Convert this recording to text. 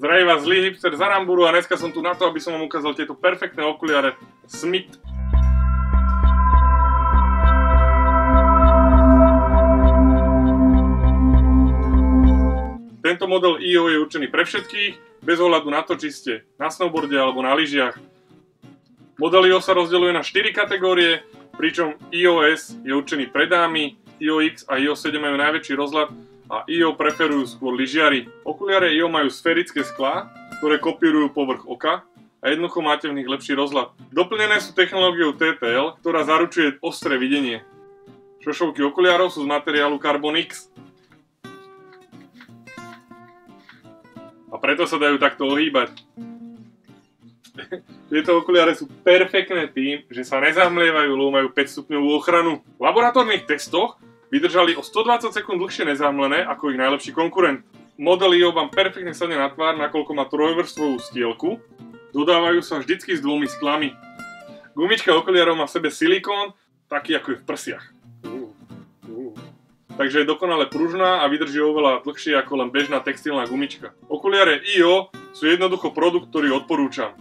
Zdravím vás, zlý hipster z Aramburu, a dneska som tu na to, aby som vám ukázal tieto perfektné okuliare Smith. Tento model IO je určený pre všetkých, bez ohľadu na to, či ste na snowboarde alebo na lyžiach. Model IO sa rozdeľuje na 4 kategórie, pričom IOS je určený pre dámy, IOX a IO7 majú najväčší rozhľad a IO preferujú skôr lyžiari. Okuliare IO majú sférické sklá, ktoré kopírujú povrch oka a jednoducho máte v nich lepší rozhľad. Doplnené sú technológiou TTL, ktorá zaručuje ostré videnie. Šošovky okuliarov sú z materiálu Carbon X. A preto sa dajú takto ohýbať. Tieto okuliare sú perfektné tým, že sa nezamlievajú, lebo majú 5 stupňovú ochranu. V laboratórnych testoch vydržali o 120 sekúnd dlhšie nezamlené ako ich najlepší konkurent. Model IO vám perfektne sadne na tvár, nakoľko má trojvrstvovú stielku. Dodávajú sa vždycky s 2 sklami. Gumička okuliarov má v sebe silikón, taký ako je v prsiach. Takže je dokonale pružná a vydrží oveľa dlhšie ako len bežná textilná gumička. Okuliare IO sú jednoducho produkt, ktorý odporúčam.